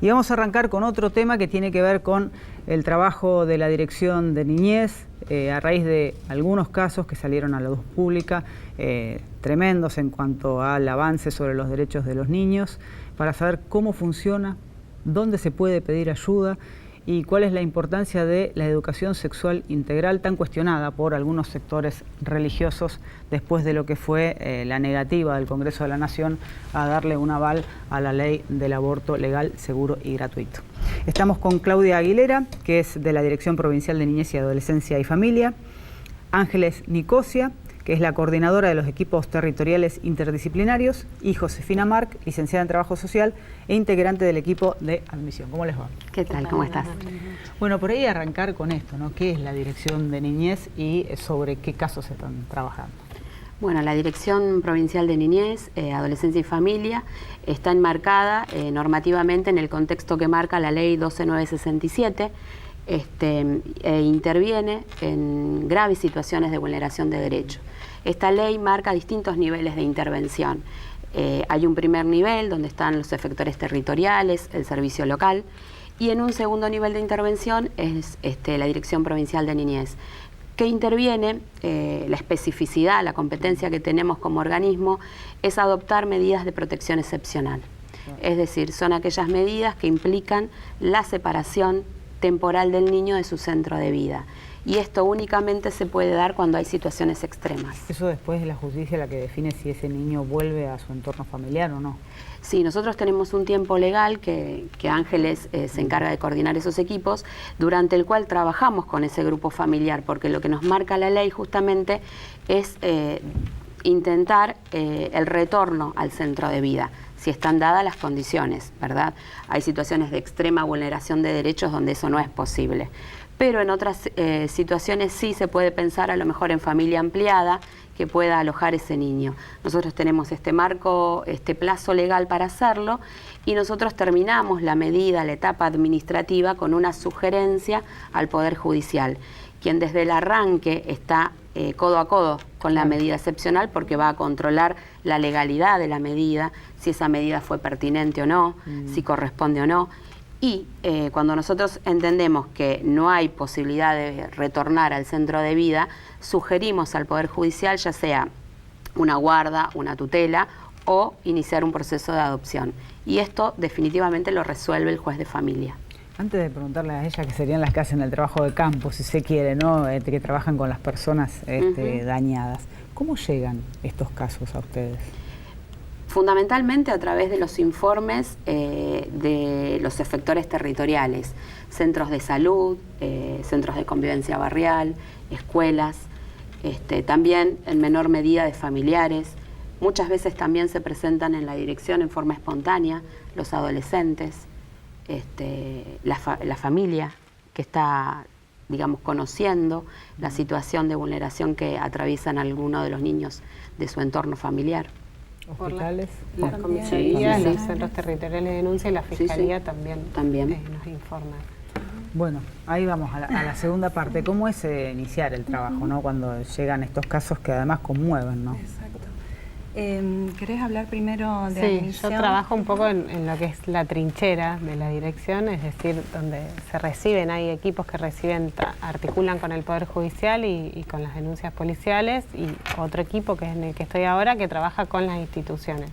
Y vamos a arrancar con otro tema que tiene que ver con el trabajo de la Dirección de Niñez a raíz de algunos casos que salieron a la luz pública, tremendos en cuanto al avance sobre los derechos de los niños, para saber cómo funciona, dónde se puede pedir ayuda y cuál es la importancia de la educación sexual integral tan cuestionada por algunos sectores religiosos después de lo que fue la negativa del Congreso de la Nación a darle un aval a la ley del aborto legal, seguro y gratuito. Estamos con Claudia Aguilera, que es de la Dirección Provincial de Niñez y Adolescencia y Familia, Ángeles Nicosia, que es la coordinadora de los equipos territoriales interdisciplinarios, y Josefina Marc, licenciada en Trabajo Social e integrante del equipo de admisión. ¿Cómo les va? ¿Qué tal? ¿Cómo estás? Bueno, por ahí arrancar con esto, ¿no? ¿Qué es la Dirección de Niñez y sobre qué casos se están trabajando? Bueno, la Dirección Provincial de Niñez, Adolescencia y Familia está enmarcada normativamente en el contexto que marca la Ley 12967, e interviene en graves situaciones de vulneración de derechos. Esta ley marca distintos niveles de intervención. Hay un primer nivel donde están los efectores territoriales, el servicio local, y en un segundo nivel de intervención es la Dirección Provincial de Niñez, que interviene. La especificidad, la competencia que tenemos como organismo es adoptar medidas de protección excepcional. Es decir, son aquellas medidas que implican la separación temporal del niño de su centro de vida. Y esto únicamente se puede dar cuando hay situaciones extremas. Eso después es la justicia la que define si ese niño vuelve a su entorno familiar o no. Sí, nosotros tenemos un tiempo legal que Ángeles se encarga de coordinar esos equipos, durante el cual trabajamos con ese grupo familiar, porque lo que nos marca la ley justamente es intentar el retorno al centro de vida, si están dadas las condiciones, ¿verdad? Hay situaciones de extrema vulneración de derechos donde eso no es posible. Pero en otras situaciones sí se puede pensar a lo mejor en familia ampliada que pueda alojar ese niño. Nosotros tenemos este marco, este plazo legal para hacerlo, y nosotros terminamos la medida, la etapa administrativa, con una sugerencia al Poder Judicial, quien desde el arranque está codo a codo con la medida excepcional, porque va a controlar la legalidad de la medida, si esa medida fue pertinente o no, si corresponde o no. Y cuando nosotros entendemos que no hay posibilidad de retornar al centro de vida, sugerimos al Poder Judicial ya sea una guarda, una tutela o iniciar un proceso de adopción. Y esto definitivamente lo resuelve el juez de familia. Antes de preguntarle a ella, que serían las que hacen el trabajo de campo, si se quiere, ¿no? Que trabajan con las personas dañadas, ¿cómo llegan estos casos a ustedes? Fundamentalmente a través de los informes de los efectores territoriales, centros de salud, centros de convivencia barrial, escuelas, también en menor medida de familiares. Muchas veces también se presentan en la dirección en forma espontánea los adolescentes, la familia que está, digamos, conociendo la situación de vulneración que atraviesan algunos de los niños de su entorno familiar. ¿Hospitales? Las comisarías, sí, los centros territoriales de denuncia y la Fiscalía también nos informan. Bueno, ahí vamos a la segunda parte. ¿Cómo es iniciar el trabajo, ¿no? Cuando llegan estos casos que además conmueven, ¿no? Exacto. ¿Querés hablar primero de admisión? Yo trabajo un poco en lo que es la trinchera de la dirección, es decir, donde se reciben, hay equipos que reciben, articulan con el Poder Judicial y con las denuncias policiales, y otro equipo que es en el que estoy ahora, que trabaja con las instituciones.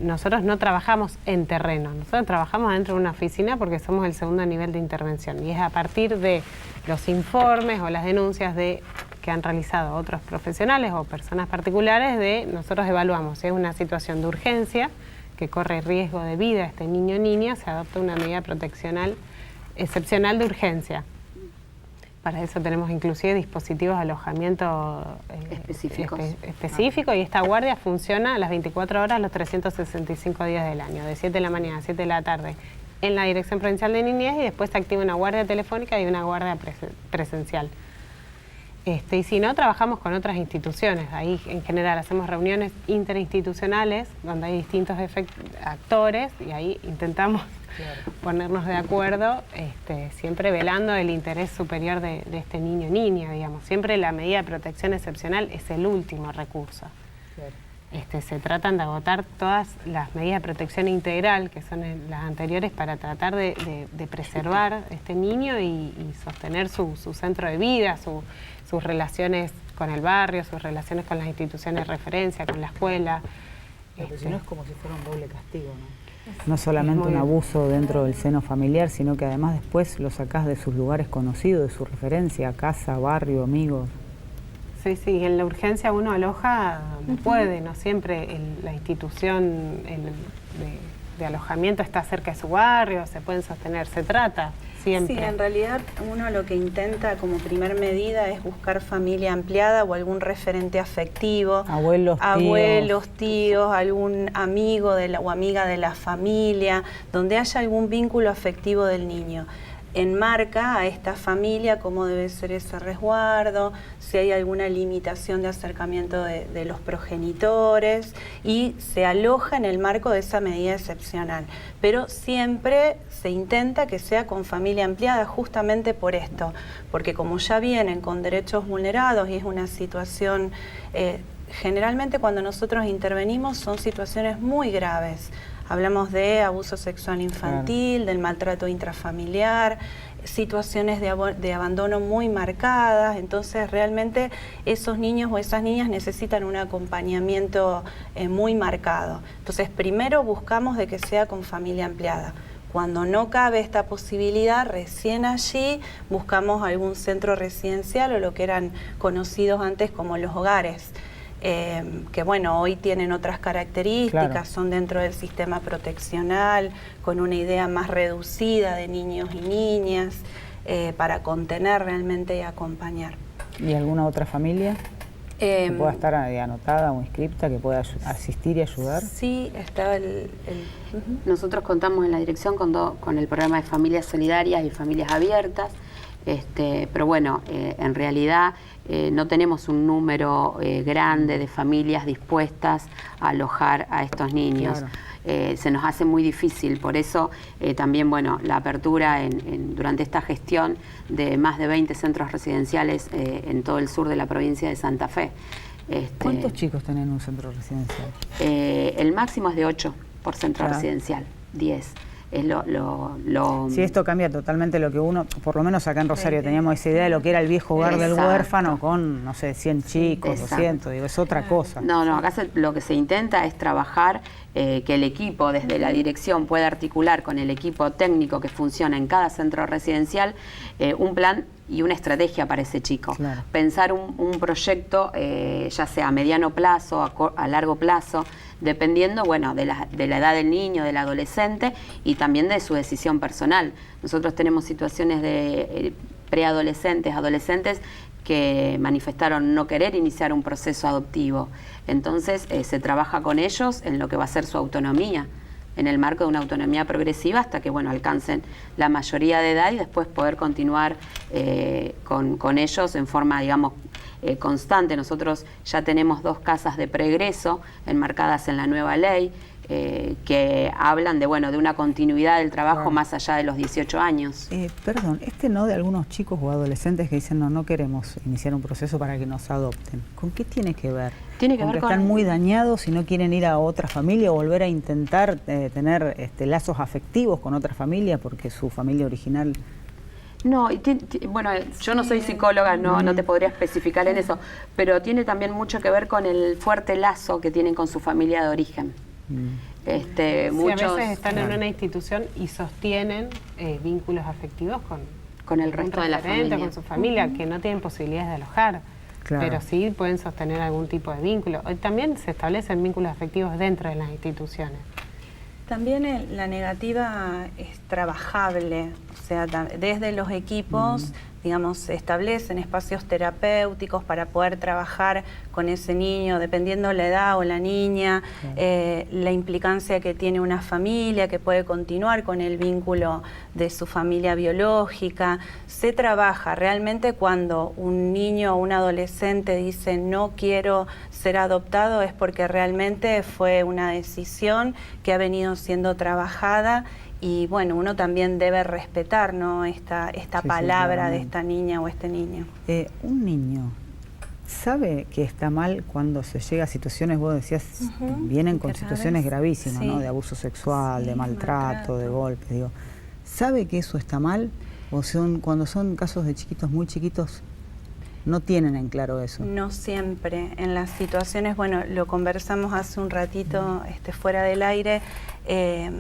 Nosotros no trabajamos en terreno, nosotros trabajamos dentro de una oficina porque somos el segundo nivel de intervención, y es a partir de los informes o las denuncias que han realizado otros profesionales o personas particulares, nosotros evaluamos si es una situación de urgencia que corre riesgo de vida a este niño o niña, se adopta una medida proteccional excepcional de urgencia. Para eso tenemos inclusive dispositivos de alojamiento específico, y esta guardia funciona a las 24 horas, los 365 días del año, de 7 de la mañana a 7 de la tarde en la Dirección Provincial de Niñez, y después se activa una guardia telefónica y una guardia presencial. Y si no, trabajamos con otras instituciones. Ahí en general hacemos reuniones interinstitucionales donde hay distintos actores, y ahí intentamos ponernos de acuerdo, siempre velando el interés superior de este niño o niña, digamos. Siempre la medida de protección excepcional es el último recurso. se tratan de agotar todas las medidas de protección integral, que son las anteriores, para tratar de preservar a este niño y sostener su centro de vida, sus relaciones con el barrio, sus relaciones con las instituciones de referencia, con la escuela. Pero si no es como si fuera un doble castigo, ¿no? No solamente un abuso dentro del seno familiar, sino que además después lo sacás de sus lugares conocidos, de su referencia, casa, barrio, amigos. Sí, sí, en la urgencia uno aloja donde puede, no siempre la institución de alojamiento está cerca de su barrio, se pueden sostener, se trata siempre. Sí, en realidad uno lo que intenta como primer medida es buscar familia ampliada o algún referente afectivo. Abuelos, tíos, algún amigo o amiga de la familia, donde haya algún vínculo afectivo del niño. Enmarca a esta familia cómo debe ser ese resguardo, si hay alguna limitación de acercamiento de los progenitores, y se aloja en el marco de esa medida excepcional. Pero siempre se intenta que sea con familia ampliada justamente por esto, porque como ya vienen con derechos vulnerados y es una situación, generalmente cuando nosotros intervenimos son situaciones muy graves. Hablamos de abuso sexual infantil, claro, del maltrato intrafamiliar, situaciones de abandono muy marcadas. Entonces realmente esos niños o esas niñas necesitan un acompañamiento muy marcado. Entonces primero buscamos de que sea con familia ampliada. Cuando no cabe esta posibilidad, recién allí buscamos algún centro residencial o lo que eran conocidos antes como los hogares. Que bueno, hoy tienen otras características, claro, son dentro del sistema proteccional, con una idea más reducida de niños y niñas, para contener realmente y acompañar. ¿Y alguna otra familia que pueda estar anotada o inscripta, que pueda asistir y ayudar? Sí, está Nosotros contamos en la dirección con el programa de familias solidarias y familias abiertas. Pero bueno, en realidad no tenemos un número grande de familias dispuestas a alojar a estos niños. Claro. Se nos hace muy difícil, por eso también, bueno, la apertura durante esta gestión de más de 20 centros residenciales en todo el sur de la provincia de Santa Fe. ¿Cuántos chicos tienen un centro residencial? El máximo es de 8 por centro, claro, residencial, 10. Es Sí, esto cambia totalmente lo que uno, por lo menos acá en Rosario teníamos esa idea de lo que era el viejo hogar, exacto, del huérfano con, no sé, 100 chicos, exacto, 200, digo, es otra cosa. No, acá lo que se intenta es trabajar, que el equipo desde la dirección pueda articular con el equipo técnico que funciona en cada centro residencial un plan y una estrategia para ese chico. Claro. Pensar un proyecto, ya sea a mediano plazo, a largo plazo, dependiendo, bueno, de la edad del niño, del adolescente y también de su decisión personal. Nosotros tenemos situaciones de preadolescentes, adolescentes que manifestaron no querer iniciar un proceso adoptivo. Entonces se trabaja con ellos en lo que va a ser su autonomía, en el marco de una autonomía progresiva hasta que, bueno, alcancen la mayoría de edad y después poder continuar con ellos en forma, digamos, constante. Nosotros ya tenemos 2 casas de preegreso enmarcadas en la nueva ley que hablan de, bueno, de una continuidad del trabajo, claro, más allá de los 18 años. Perdón, no de algunos chicos o adolescentes que dicen no queremos iniciar un proceso para que nos adopten. ¿Con qué tiene que ver? Tiene que ver con... Están muy dañados y no quieren ir a otra familia o volver a intentar tener lazos afectivos con otra familia porque su familia original... No, bueno, yo no soy psicóloga, no te podría especificar en eso, pero tiene también mucho que ver con el fuerte lazo que tienen con su familia de origen. Muchos, a veces están en una institución y sostienen vínculos afectivos con el resto de la familia, con su familia, que no tienen posibilidades de alojar, claro, pero sí pueden sostener algún tipo de vínculo. Hoy también se establecen vínculos afectivos dentro de las instituciones. También la negativa es trabajable, o sea, desde los equipos, digamos, se establecen espacios terapéuticos para poder trabajar con ese niño, dependiendo la edad o la niña, la implicancia que tiene una familia, que puede continuar con el vínculo de su familia biológica. Se trabaja realmente cuando un niño o un adolescente dice no quiero ser adoptado, es porque realmente fue una decisión que ha venido siendo trabajada. Y bueno, uno también debe respetar, ¿no?, esta palabra de esta niña o este niño. Un niño ¿sabe que está mal cuando se llega a situaciones, vos decías, vienen con situaciones gravísimas, ¿no? De abuso sexual, de maltrato, de golpes, digo, ¿sabe que eso está mal? ¿O cuando son casos de chiquitos muy chiquitos, no tienen en claro eso? No siempre. En las situaciones, bueno, lo conversamos hace un ratito fuera del aire,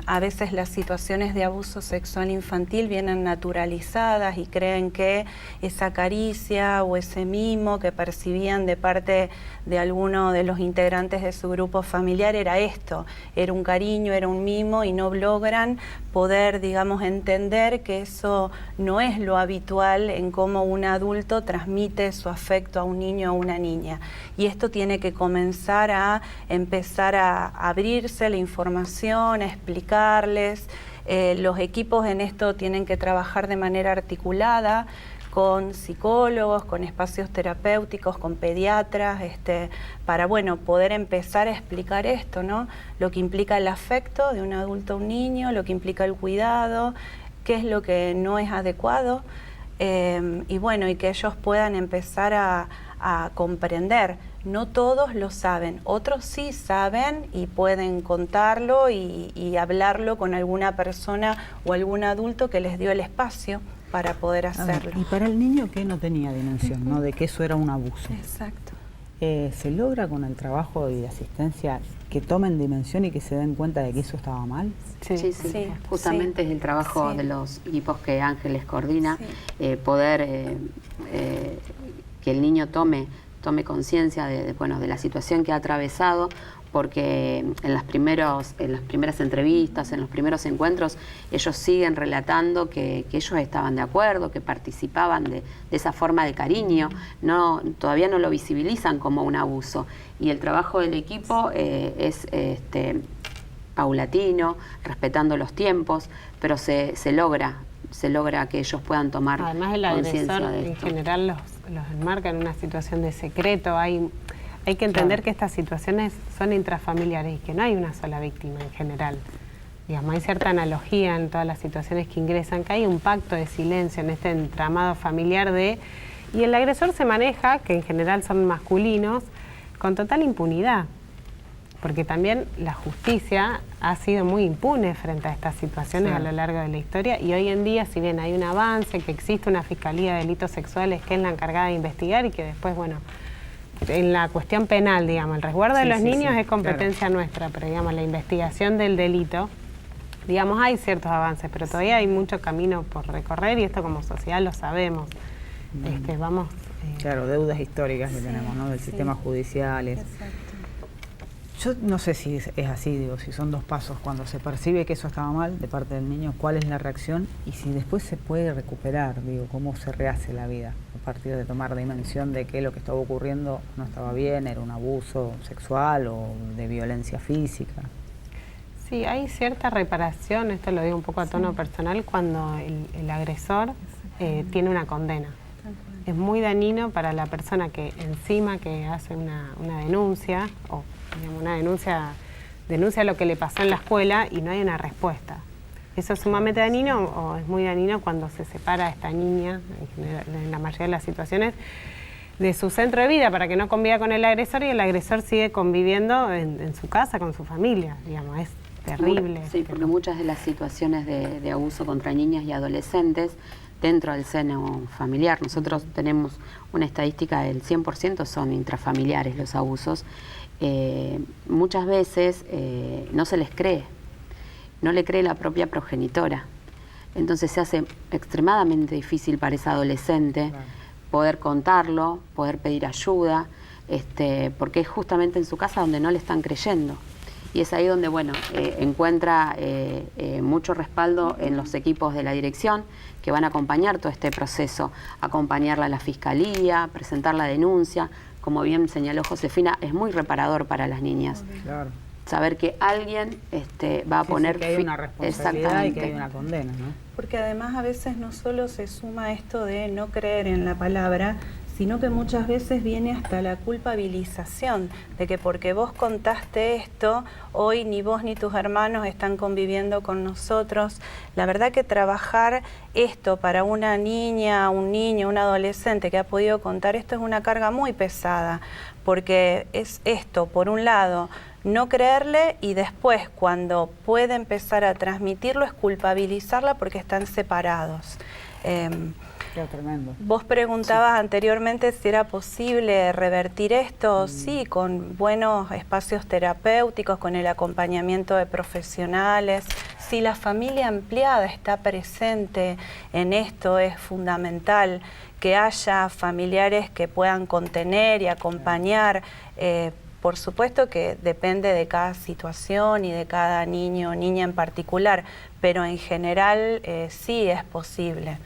a veces las situaciones de abuso sexual infantil vienen naturalizadas y creen que esa caricia o ese mimo que percibían de parte de alguno de los integrantes de su grupo familiar era esto, era un cariño, era un mimo, y no logran poder, digamos, entender que eso no es lo habitual en cómo un adulto transmite su afecto a un niño o a una niña. Y esto tiene que comenzar a empezar a abrirse la información, a explicarles. Los equipos en esto tienen que trabajar de manera articulada con psicólogos, con espacios terapéuticos, con pediatras, para, bueno, poder empezar a explicar esto, ¿no? Lo que implica el afecto de un adulto a un niño, lo que implica el cuidado, qué es lo que no es adecuado, y bueno, y que ellos puedan empezar a comprender. No todos lo saben, otros sí saben y pueden contarlo y hablarlo con alguna persona o algún adulto que les dio el espacio para poder hacerlo. Y para el niño que no tenía dimensión, ¿no? De que eso era un abuso. Exacto. ¿Se logra con el trabajo y de asistencia que tomen dimensión y que se den cuenta de que eso estaba mal? Sí. Justamente es el trabajo de los equipos que Ángeles coordina, poder que el niño tome conciencia de la situación que ha atravesado, porque en las primeras entrevistas, en los primeros encuentros, ellos siguen relatando que ellos estaban de acuerdo, que participaban de esa forma de cariño, todavía no lo visibilizan como un abuso. Y el trabajo del equipo es paulatino, respetando los tiempos, pero se logra que ellos puedan tomar conciencia de esto. Además, el agresor en general los enmarca en una situación de secreto. Hay que entender que estas situaciones son intrafamiliares y que no hay una sola víctima en general. Digamos, hay cierta analogía en todas las situaciones que ingresan, que hay un pacto de silencio en este entramado familiar y el agresor se maneja, que en general son masculinos, con total impunidad. Porque también la justicia ha sido muy impune frente a estas situaciones a lo largo de la historia, y hoy en día, si bien hay un avance, que existe una Fiscalía de Delitos Sexuales que es la encargada de investigar y que después, bueno, en la cuestión penal, digamos, el resguardo de los niños es competencia nuestra, pero digamos, la investigación del delito, digamos, hay ciertos avances, pero todavía hay mucho camino por recorrer y esto como sociedad lo sabemos. Claro, deudas históricas que tenemos, ¿no? Del sistema judicial. Yo no sé si es así, digo, si son dos pasos, cuando se percibe que eso estaba mal de parte del niño, cuál es la reacción y si después se puede recuperar, digo, cómo se rehace la vida a partir de tomar dimensión de que lo que estaba ocurriendo no estaba bien, era un abuso sexual o de violencia física. Sí, hay cierta reparación, esto lo digo un poco a tono personal, cuando el agresor tiene una condena. Es muy dañino para la persona que encima que hace una denuncia, o digamos, una denuncia lo que le pasó en la escuela y no hay una respuesta. Eso es sumamente dañino, o es muy dañino cuando se separa a esta niña, en la mayoría de las situaciones, de su centro de vida para que no conviva con el agresor y el agresor sigue conviviendo en su casa, con su familia, digamos, es terrible. Sí, porque muchas de las situaciones de abuso contra niñas y adolescentes dentro del seno familiar, nosotros tenemos una estadística del 100% son intrafamiliares los abusos, muchas veces no se les cree, no le cree la propia progenitora. Entonces se hace extremadamente difícil para esa adolescente poder contarlo, poder pedir ayuda, porque es justamente en su casa donde no le están creyendo. Y es ahí donde, bueno, encuentra mucho respaldo en los equipos de la dirección que van a acompañar todo este proceso, acompañarla a la fiscalía, presentar la denuncia. Como bien señaló Josefina, es muy reparador para las niñas. Claro. Saber que alguien va a poner... que hay una responsabilidad y que hay una condena, ¿no? Porque además a veces no solo se suma esto de no creer en la palabra, sino que muchas veces viene hasta la culpabilización de que porque vos contaste esto, hoy ni vos ni tus hermanos están conviviendo con nosotros. La verdad que trabajar esto para una niña, un niño, un adolescente que ha podido contar esto es una carga muy pesada, porque es esto, por un lado, no creerle, y después cuando puede empezar a transmitirlo es culpabilizarla porque están separados. Tremendo. Vos preguntabas anteriormente si era posible revertir esto. Sí, con buenos espacios terapéuticos, con el acompañamiento de profesionales. Si la familia ampliada está presente en esto, es fundamental que haya familiares que puedan contener y acompañar. Por supuesto que depende de cada situación y de cada niño o niña en particular, pero en general sí es posible.